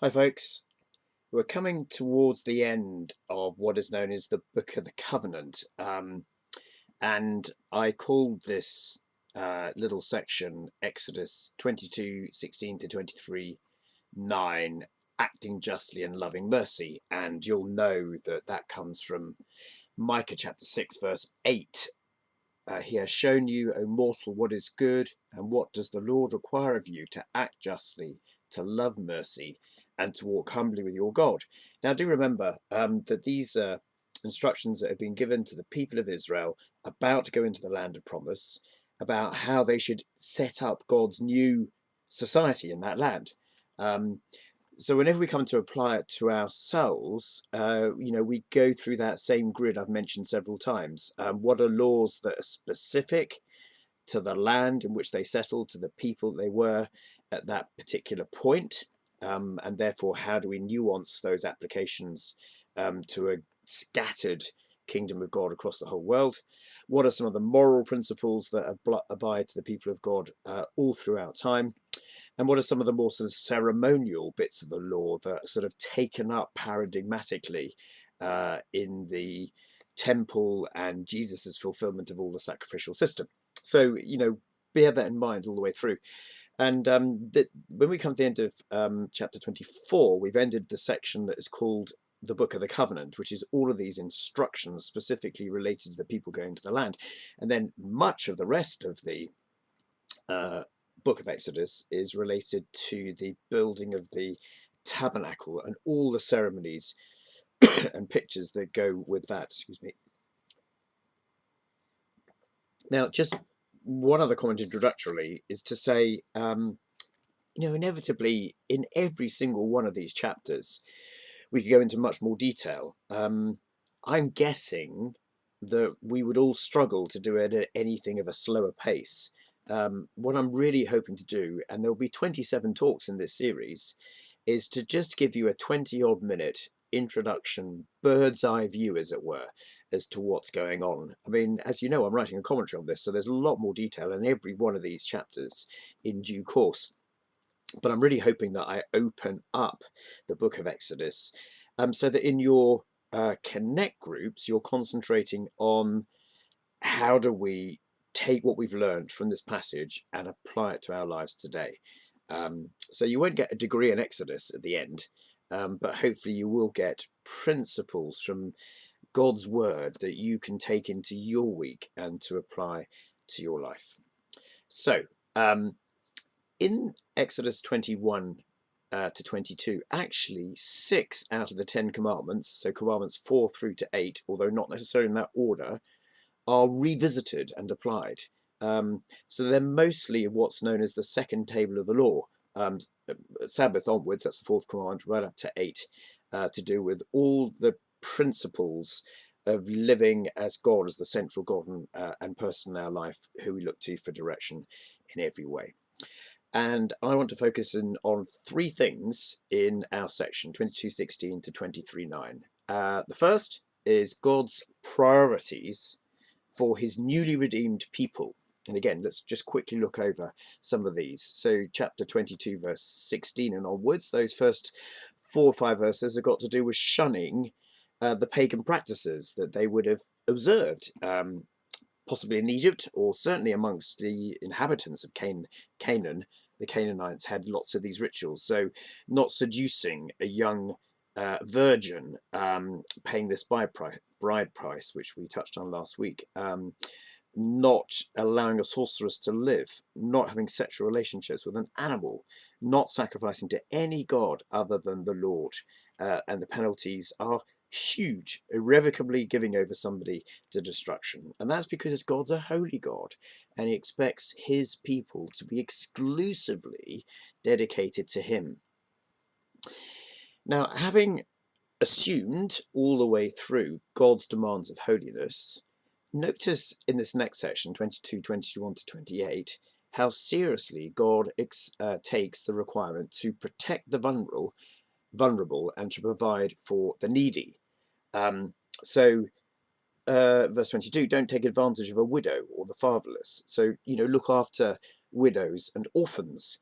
Hi folks, we're coming towards the end of what is known as the Book of the Covenant, and I called this little section Exodus 22:16 to 23:9, acting justly and loving mercy, and you'll know that that comes from Micah chapter 6 verse 8. He has shown you, O mortal, what is good, and what does the Lord require of you? To act justly, to love mercy, and to walk humbly with your God. Now, do remember that these instructions that have been given to the people of Israel about to go into the land of promise, about how they should set up God's new society in that land. Um, so whenever we come to apply it to ourselves, we go through that same grid I've mentioned several times. What are laws that are specific to the land in which they settled, to the people they were at that particular point? And therefore, how do we nuance those applications to a scattered kingdom of God across the whole world? What are some of the moral principles that abide to the people of God all throughout time? And what are some of the more sort of ceremonial bits of the law that are sort of taken up paradigmatically in the temple and Jesus's fulfillment of all the sacrificial system? So, bear that in mind all the way through. And when we come to the end of chapter 24, we've ended the section that is called the Book of the Covenant, which is all of these instructions specifically related to the people going to the land. And then much of the rest of the book of Exodus is related to the building of the tabernacle and all the ceremonies and pictures that go with that. Excuse me. Now, just one other comment introductorily is to say, inevitably in every single one of these chapters, we could go into much more detail. I'm guessing that we would all struggle to do it at anything of a slower pace. What I'm really hoping to do, and there'll be 27 talks in this series, is to just give you a 20-odd minute introduction, bird's eye view, as it were, as to what's going on. I mean, as you know, I'm writing a commentary on this, so there's a lot more detail in every one of these chapters in due course. But I'm really hoping that I open up the book of Exodus so that in your connect groups, you're concentrating on how do we take what we've learned from this passage and apply it to our lives today. So you won't get a degree in Exodus at the end, but hopefully you will get principles from God's word that you can take into your week and to apply to your life. So in Exodus 21 to 22, actually 6 out of the 10 commandments, so commandments 4 through to 8, although not necessarily in that order, are revisited and applied. So they're mostly what's known as the second table of the law. Sabbath onwards, that's the fourth command, right up to 8, to do with all the principles of living as God, as the central God and person in our life, who we look to for direction in every way. And I want to focus on 3 things in our section 22:16 to 23:9. The first is God's priorities for his newly redeemed people. And again, let's just quickly look over some of these. So chapter 22 verse 16 and onwards, those first 4 or 5 verses have got to do with shunning the pagan practices that they would have observed, possibly in Egypt, or certainly amongst the inhabitants of Canaan. The Canaanites had lots of these rituals. So not seducing a young virgin, paying this bride price, which we touched on last week, not allowing a sorceress to live, not having sexual relationships with an animal, not sacrificing to any god other than the Lord. And the penalties are huge, irrevocably giving over somebody to destruction. And that's because God's a holy God, and he expects his people to be exclusively dedicated to him. Now, having assumed all the way through God's demands of holiness, notice in this next section, 22, 21 to 28, how seriously God takes the requirement to protect the vulnerable and to provide for the needy. So verse 22, don't take advantage of a widow or the fatherless. So, look after widows and orphans.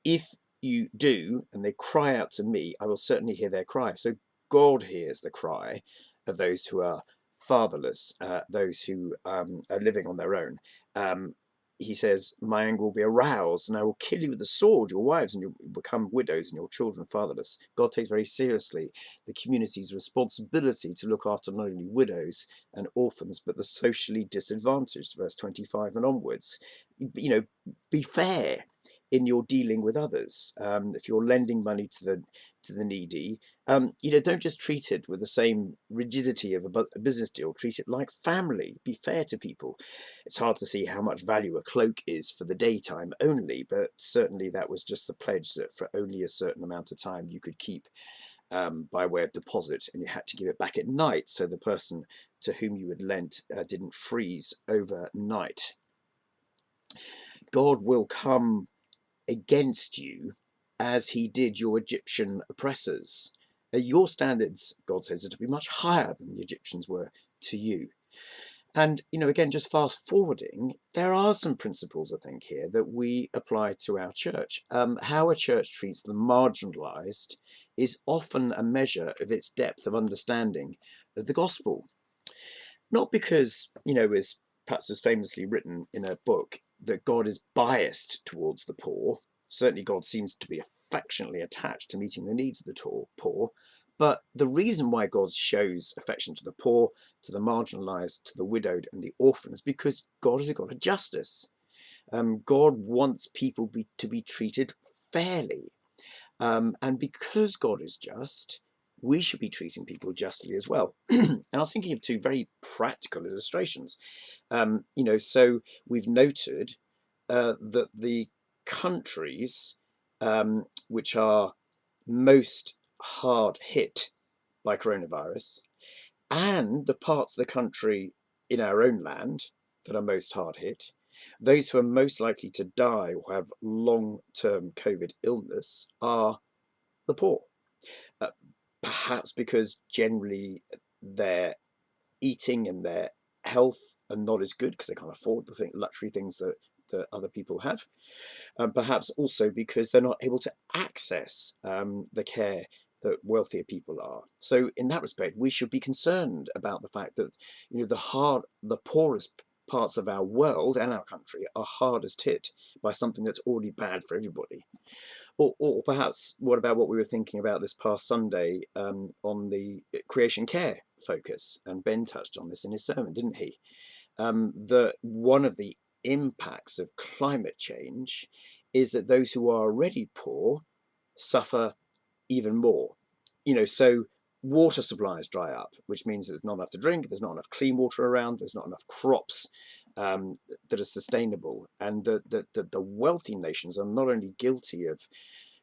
If you do, and they cry out to me, I will certainly hear their cry. So God hears the cry of those who are fatherless, those who are living on their own. He says, my anger will be aroused, and I will kill you with the sword, your wives, and you'll become widows, and your children fatherless. God takes very seriously the community's responsibility to look after not only widows and orphans, but the socially disadvantaged, verse 25 and onwards. Be fair in your dealing with others. If you're lending money to the needy, don't just treat it with the same rigidity of a business deal. Treat it like family. Be fair to people. It's hard to see how much value a cloak is for the daytime only, but certainly that was just the pledge that for only a certain amount of time you could keep by way of deposit, and you had to give it back at night so the person to whom you had lent didn't freeze overnight. God will come against you as he did your Egyptian oppressors. Your standards, God says, are to be much higher than the Egyptians were to you. And, again, just fast forwarding, there are some principles, I think, here that we apply to our church. How a church treats the marginalised is often a measure of its depth of understanding of the gospel. Not because, as perhaps was famously written in a book, that God is biased towards the poor. Certainly God seems to be affectionately attached to meeting the needs of the poor. But the reason why God shows affection to the poor, to the marginalised, to the widowed and the orphan is because God is a God of justice. God wants people to be treated fairly. And because God is just, we should be treating people justly as well. And I was thinking of two very practical illustrations. So we've noted that the countries which are most hard hit by coronavirus, and the parts of the country in our own land that are most hard hit, those who are most likely to die or have long-term COVID illness are the poor. Perhaps because generally their eating and their health are not as good because they can't afford the luxury things that other people have. Perhaps also because they're not able to access the care that wealthier people are. So in that respect, we should be concerned about the fact that the poorest parts of our world and our country are hardest hit by something that's already bad for everybody. Or perhaps what about what we were thinking about this past Sunday on the creation care focus? And Ben touched on this in his sermon, didn't he? That one of the impacts of climate change is that those who are already poor suffer even more. So water supplies dry up, which means there's not enough to drink, there's not enough clean water around, there's not enough crops that are sustainable. And the wealthy nations are not only guilty of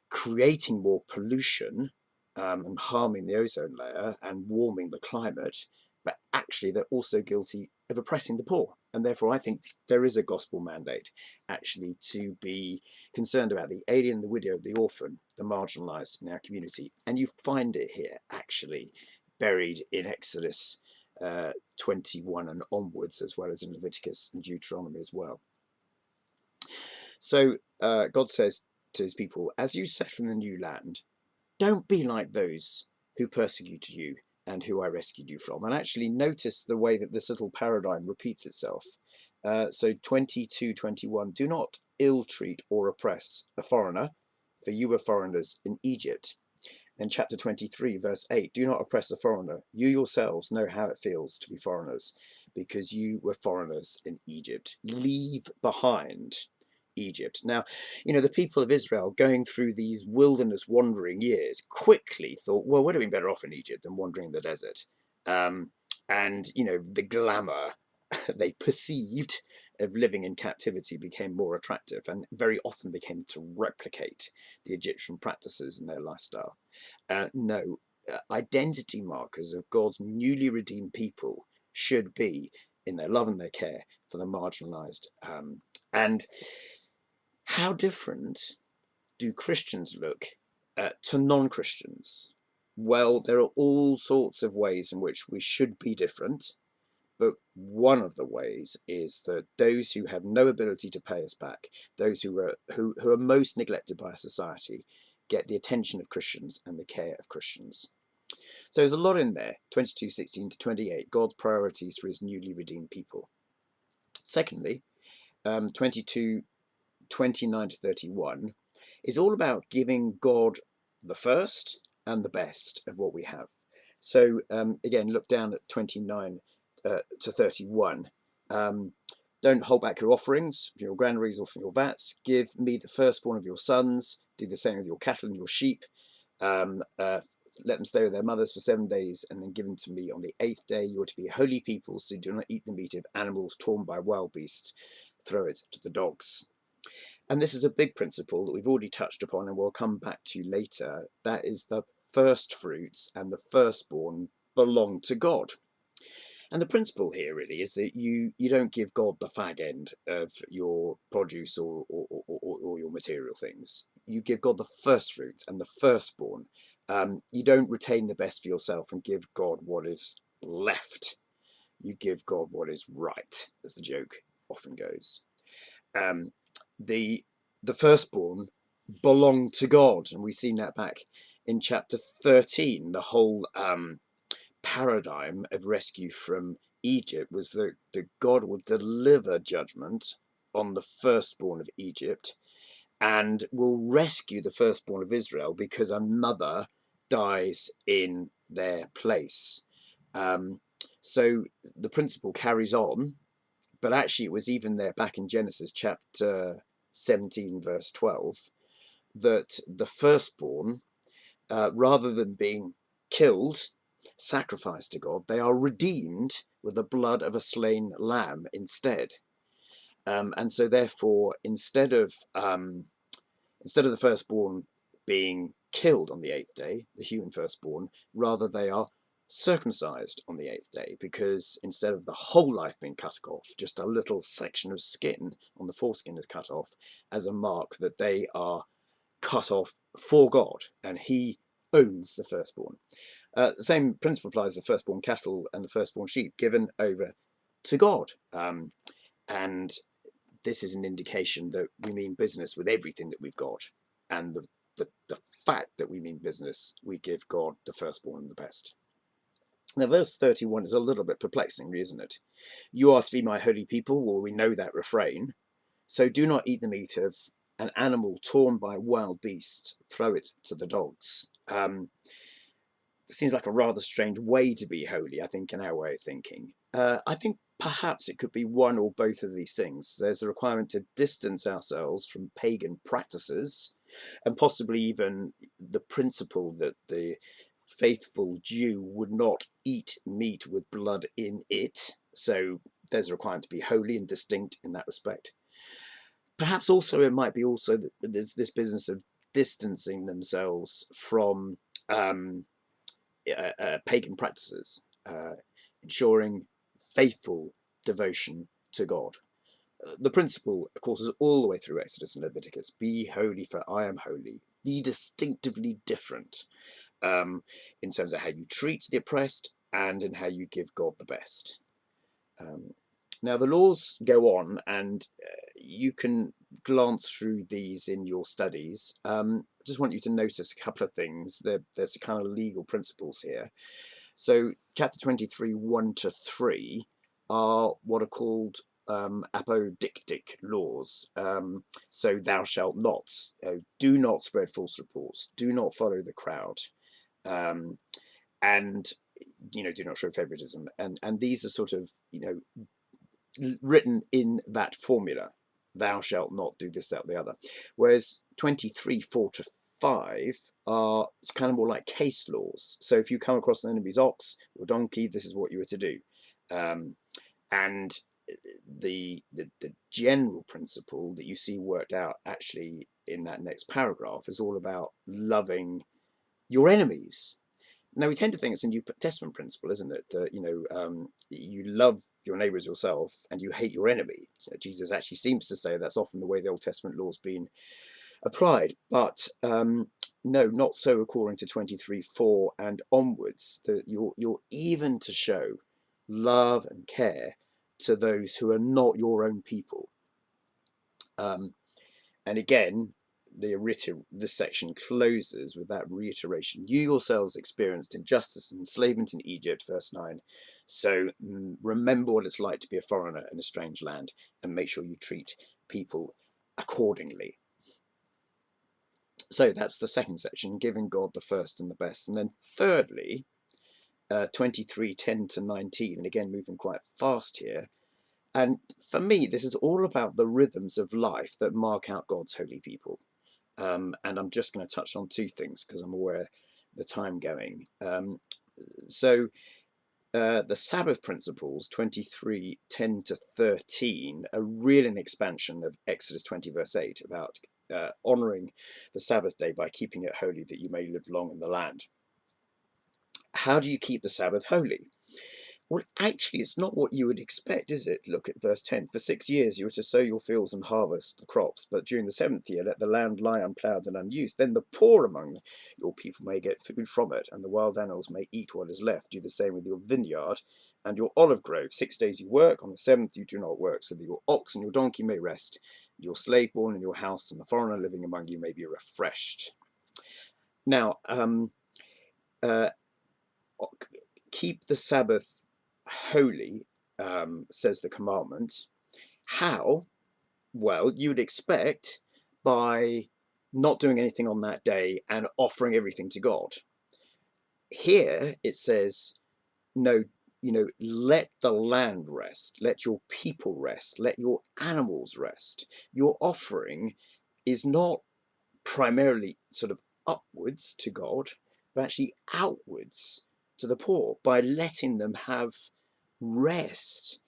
creating more pollution and harming the ozone layer and warming the climate, but actually they're also guilty of oppressing the poor. And therefore, I think there is a gospel mandate actually to be concerned about the alien, the widow, the orphan, the marginalised in our community. And you find it here actually buried in Exodus 21 and onwards, as well as in Leviticus and Deuteronomy as well. So God says to his people, as you settle in the new land, don't be like those who persecuted you and who I rescued you from. And actually notice the way that this little paradigm repeats itself. So 22:21, do not ill-treat or oppress a foreigner, for you were foreigners in Egypt. Then chapter 23, verse 8, do not oppress a foreigner. You yourselves know how it feels to be foreigners, because you were foreigners in Egypt. Leave behind Egypt. Now, the people of Israel going through these wilderness wandering years quickly thought, well, we'd have been better off in Egypt than wandering in the desert. And the glamour they perceived of living in captivity became more attractive and very often became to replicate the Egyptian practices in their lifestyle. No, identity markers of God's newly redeemed people should be in their love and their care for the marginalized. And how different do Christians look to non-Christians? Well, there are all sorts of ways in which we should be different, But one of the ways is that those who have no ability to pay us back, those who are most neglected by society, get the attention of Christians and the care of Christians. So there's a lot in there, 22:16 to 28, God's priorities for his newly redeemed people. Secondly, 22:29 to 31 is all about giving God the first and the best of what we have. So again, look down at 29 to 31. Don't hold back your offerings from your granaries or from your vats. Give me the firstborn of your sons. Do the same with your cattle and your sheep. Let them stay with their mothers for 7 days and then give them to me on the 8th day. You are to be a holy people, so do not eat the meat of animals torn by wild beasts. Throw it to the dogs. And this is a big principle that we've already touched upon and we'll come back to later. That is the first fruits and the firstborn belong to God. And the principle here really is that you don't give God the fag end of your produce or your material things. You give God the first fruits and the firstborn. You don't retain the best for yourself and give God what is left. You give God what is right, as the joke often goes. The firstborn belong to God, and we've seen that back in chapter 13. The whole paradigm of rescue from Egypt was that God would deliver judgment on the firstborn of Egypt and will rescue the firstborn of Israel because another dies in their place. So the principle carries on, but actually it was even there back in Genesis chapter 17 verse 12 that the firstborn, rather than being killed, sacrificed to God, they are redeemed with the blood of a slain lamb instead. And so therefore, instead of the firstborn being killed on the 8th day, the human firstborn, rather they are circumcised on the 8th day, because instead of the whole life being cut off, just a little section of skin on the foreskin is cut off as a mark that they are cut off for God, and he owns the firstborn. The same principle applies to the firstborn cattle and the firstborn sheep given over to God. And this is an indication that we mean business with everything that we've got. And the fact that we mean business, we give God the firstborn and the best. Now, verse 31 is a little bit perplexing, isn't it? You are to be my holy people. Well, we know that refrain. So do not eat the meat of an animal torn by wild beasts. Throw it to the dogs. Seems like a rather strange way to be holy, I think, in our way of thinking. I think perhaps it could be one or both of these things. There's a requirement to distance ourselves from pagan practices, and possibly even the principle that the faithful Jew would not eat meat with blood in it. So there's a requirement to be holy and distinct in that respect. Perhaps also it might be also that there's this business of distancing themselves from pagan practices, ensuring faithful devotion to God. The principle, of course, is all the way through Exodus and Leviticus. Be holy, for I am holy. Be distinctively different in terms of how you treat the oppressed and in how you give God the best. Now, the laws go on, and you can glance through these in your studies. I just want you to notice a couple of things. There's kind of legal principles here. So chapter 23, 1 to 3 are what are called apodictic laws. So thou shalt not, do not spread false reports, do not follow the crowd, and do not show favoritism. And these are sort of written in that formula. Thou shalt not do this, that, or the other. Whereas 23, 4 to 5 are kind of more like case laws. So if you come across an enemy's ox or donkey, this is what you were to do. And the general principle that you see worked out actually in that next paragraph is all about loving your enemies. Now, we tend to think it's a New Testament principle, isn't it? That, you love your neighbour as yourself and you hate your enemy. Jesus actually seems to say that's often the way the Old Testament law's been applied. But no, not so according to 23:4 and onwards. That you're even to show love and care to those who are not your own people. And again, this section closes with that reiteration. You yourselves experienced injustice and enslavement in Egypt, verse 9. So remember what it's like to be a foreigner in a strange land, and make sure you treat people accordingly. So that's the second section, giving God the first and the best. And then thirdly, 23:10 to 19, and again moving quite fast here. And for me, this is all about the rhythms of life that mark out God's holy people. And I'm just going to touch on two things because I'm aware of the time going. The Sabbath Principles, 23:10 to 13, are really an expansion of Exodus 20, verse 8, about honouring the Sabbath day by keeping it holy that you may live long in the land. How do you keep the Sabbath holy? Well, actually, it's not what you would expect, is it? Look at verse 10. For 6 years you are to sow your fields and harvest the crops, but during the 7th year let the land lie unploughed and unused. Then the poor among your people may get food from it, and the wild animals may eat what is left. Do the same with your vineyard and your olive grove. 6 days you work, on the 7th you do not work, so that your ox and your donkey may rest, your slave born in your house and the foreigner living among you may be refreshed. Now, keep the Sabbath holy, says the commandment. How? Well, you'd expect by not doing anything on that day and offering everything to God. Here it says, no, let the land rest, let your people rest, let your animals rest. Your offering is not primarily sort of upwards to God, but actually outwards to the poor by letting them have rest.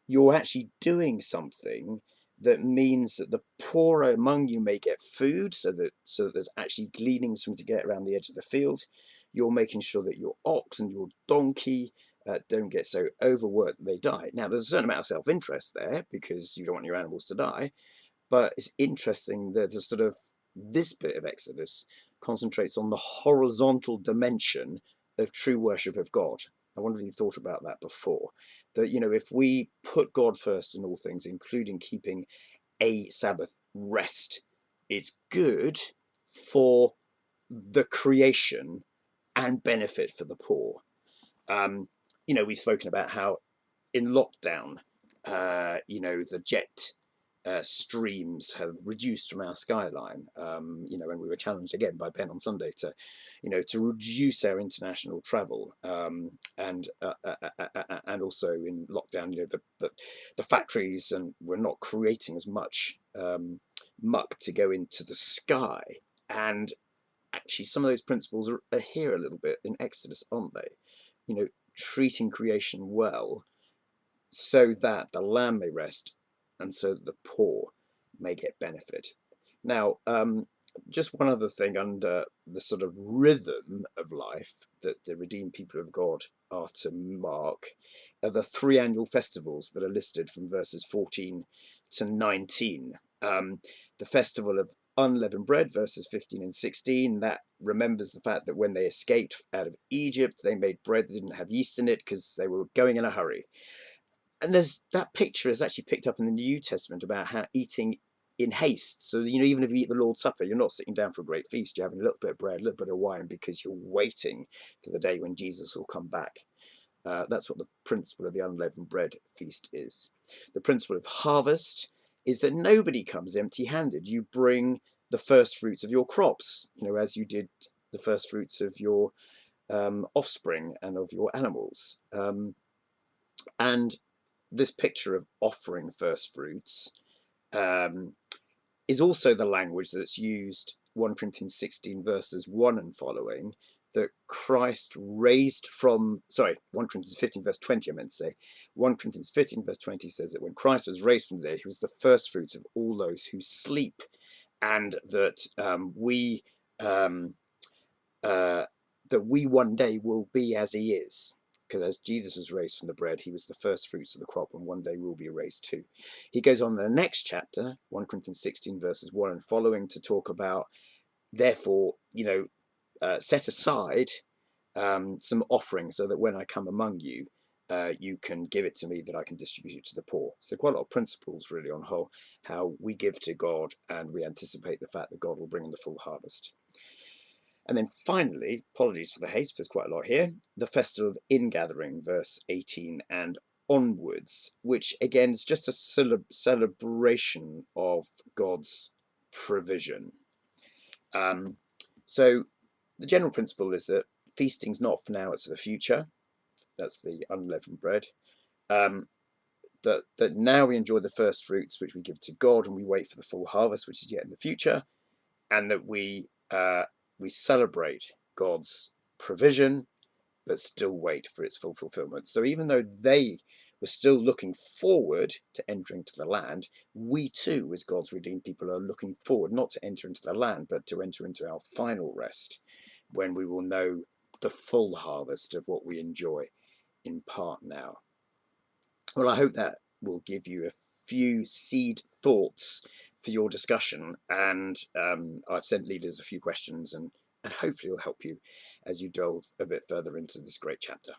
You're actually doing something that means that the poorer among you may get food, so that there's actually gleanings from to get around the edge of the field. You're making sure that your ox and your donkey don't get so overworked that they die. Now, there's a certain amount of self-interest there because you don't want your animals to die, but it's interesting that this bit of Exodus concentrates on the horizontal dimension of true worship of God. I wonder if you thought about that before. That, if we put God first in all things, including keeping a Sabbath rest, it's good for the creation and benefit for the poor. We've spoken about how in lockdown, the jet streams have reduced from our skyline. And we were challenged again by Ben on Sunday to reduce our international travel, and also in lockdown, the factories and we're not creating as much muck to go into the sky. And actually, some of those principles are here a little bit in Exodus, aren't they? Treating creation well, so that the land may rest and so that the poor may get benefit. Now, just one other thing under the sort of rhythm of life that the redeemed people of God are to mark are the 3 annual festivals that are listed from verses 14 to 19. The Festival of Unleavened Bread, verses 15 and 16, that remembers the fact that when they escaped out of Egypt, they made bread that didn't have yeast in it because they were going in a hurry. And there's that picture is actually picked up in the New Testament about how eating in haste. So, even if you eat the Lord's Supper, you're not sitting down for a great feast. You're having a little bit of bread, a little bit of wine, because you're waiting for the day when Jesus will come back. That's what the principle of the unleavened bread feast is. The principle of harvest is that nobody comes empty-handed. You bring the first fruits of your crops, as you did the first fruits of your offspring and of your animals. And this picture of offering first fruits is also the language that's used 1 Corinthians 16 verses 1 and following, that Christ raised from, 1 Corinthians 15 verse 20, I meant to say. 1 Corinthians 15 verse 20 says that when Christ was raised from the dead, he was the first fruits of all those who sleep, and that we one day will be as he is. Because as Jesus was raised from the bread, he was the first fruits of the crop, and one day we'll be raised too. He goes on in the next chapter, 1 Corinthians 16 verses 1 and following, to talk about, therefore, set aside some offerings, so that when I come among you, you can give it to me that I can distribute it to the poor. So quite a lot of principles really on how we give to God and we anticipate the fact that God will bring in the full harvest. And then finally, apologies for the haste, there's quite a lot here, the Festival of Ingathering, verse 18 and onwards, which again is just a celebration of God's provision. So the general principle is that feasting's not for now, it's for the future. That's the unleavened bread. That now we enjoy the first fruits, which we give to God, and we wait for the full harvest, which is yet in the future, and that we celebrate God's provision, but still wait for its full fulfillment. So even though they were still looking forward to entering to the land, we too, as God's redeemed people, are looking forward not to enter into the land, but to enter into our final rest, when we will know the full harvest of what we enjoy in part now. Well, I hope that will give you a few seed thoughts for your discussion, and I've sent leaders a few questions, and hopefully it'll help you as you delve a bit further into this great chapter.